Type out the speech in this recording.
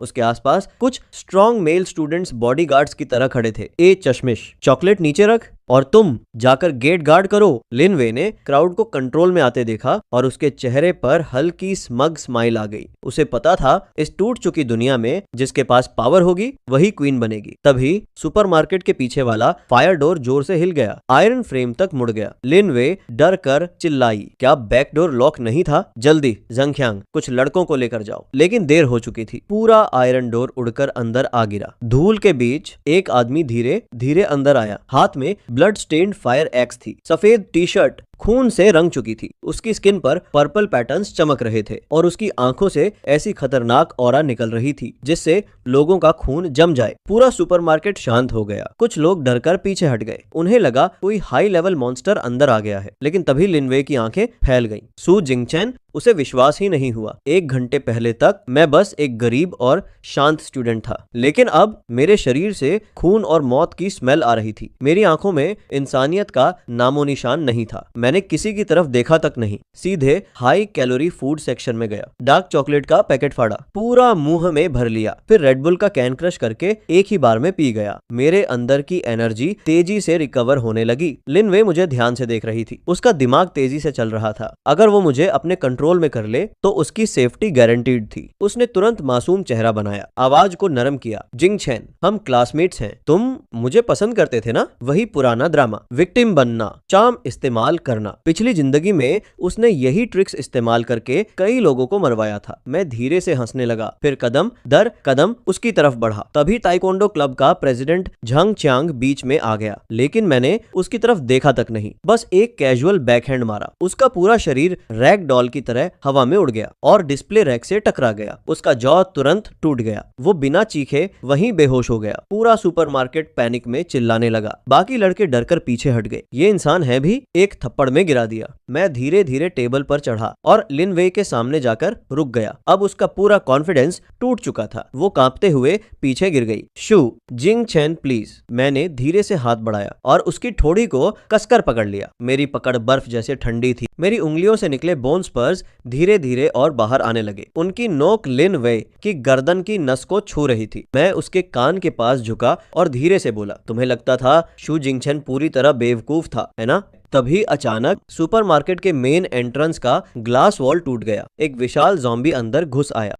उसके आसपास कुछ स्ट्रॉन्ग मेल स्टूडेंट्स बॉडीगार्ड्स की तरह खड़े थे। ए चश्मिश, चॉकलेट नीचे रख और तुम जाकर गेट गार्ड करो। लिन वे ने क्राउड को कंट्रोल में आते देखा और उसके चेहरे पर हल्की स्मग स्माइल आ गई। उसे पता था इस टूट चुकी दुनिया में जिसके पास पावर होगी वही क्वीन बनेगी। तभी सुपरमार्केट के पीछे वाला फायर डोर जोर से हिल गया, आयरन फ्रेम तक मुड़ गया। लिन वे डर कर चिल्लाई, क्या बैक डोर लॉक नहीं था? जल्दी जंगख्यांग, कुछ लड़कों को लेकर जाओ। लेकिन देर हो चुकी थी। पूरा आयरन डोर उड़कर अंदर आ गिरा। धूल के बीच एक आदमी धीरे धीरे अंदर आया। हाथ में ब्लड स्टेन्ड फायर एक्स थी। सफेद टी शर्ट खून से रंग चुकी थी। उसकी स्किन पर पर्पल पैटर्न्स चमक रहे थे और उसकी आंखों से ऐसी खतरनाक ऑरा निकल रही थी जिससे लोगों का खून जम जाए। पूरा सुपरमार्केट शांत हो गया। कुछ लोग डरकर पीछे हट गए। उन्हें लगा कोई हाई लेवल मॉन्स्टर अंदर आ गया है। लेकिन तभी लिनवे की आंखें फैल गईं। सू जिंगचैन, उसे विश्वास ही नहीं हुआ। 1 घंटे पहले तक मैं बस एक गरीब और शांत स्टूडेंट था, लेकिन अब मेरे शरीर से खून और मौत की स्मेल आ रही थी। मेरी आंखों में इंसानियत का नामो निशान नहीं था। मैंने किसी की तरफ देखा तक नहीं, सीधे हाई कैलोरी फूड सेक्शन में गया। डार्क चॉकलेट का पैकेट फाड़ा, पूरा मुंह में भर लिया, फिर रेडबुल का कैन क्रश करके एक ही बार में पी गया। मेरे अंदर की एनर्जी तेजी से रिकवर होने लगी। लिनवे मुझे ध्यान से देख रही थी। उसका दिमाग तेजी से चल रहा था। अगर वो मुझे अपने कंट्रोल में कर ले तो उसकी सेफ्टी गारंटीड थी। उसने तुरंत मासूम चेहरा बनाया, आवाज को नरम किया। जिंगचैन, हम क्लासमेट्स हैं। तुम मुझे पसंद करते थे ना? वही पुराना ड्रामा, विक्टिम बनना, चार्म इस्तेमाल करना। पिछली जिंदगी में उसने यही ट्रिक्स इस्तेमाल करके कई लोगों को मरवाया था। मैं धीरे से हंसने लगा, फिर कदम दर कदम उसकी तरफ बढ़ा। तभी ताइक्वांडो क्लब का प्रेसिडेंट झंग च्यांग बीच में आ गया, लेकिन मैंने उसकी तरफ देखा तक नहीं, बस एक कैजुअल बैकहैंड मारा। उसका पूरा शरीर रैग डॉल की तरह हवा में उड़ गया और डिस्प्ले रैक से टकरा गया। उसका जॉ तुरंत टूट गया। वो बिना चीखे वहीं बेहोश हो गया। पूरा सुपरमार्केट पैनिक में चिल्लाने लगा। बाकी लड़के डरकर पीछे हट गए। ये इंसान है भी, एक थप्पड़ में गिरा दिया। मैं धीरे धीरे टेबल पर चढ़ा और लिन वे के सामने जाकर रुक गया। अब उसका पूरा कॉन्फिडेंस टूट चुका था। वो कांपते हुए पीछे गिर गई। शू, जिंगचैन प्लीज। मैंने धीरे से हाथ बढ़ाया और उसकी ठोड़ी को कसकर पकड़ लिया। मेरी पकड़ बर्फ जैसे ठंडी थी। मेरी उंगलियों से निकले बोन स्पर्स धीरे धीरे और बाहर आने लगे। उनकी नोक लिन वे की गर्दन की नस को छू रही थी। मैं उसके कान के पास झुका और धीरे से बोला, तुम्हें लगता था शू जिंगचैन पूरी तरह बेवकूफ था, है ना? तभी अचानक सुपरमार्केट के मेन एंट्रेंस का ग्लास वॉल टूट गया। एक विशाल ज़ॉम्बी अंदर घुस आया।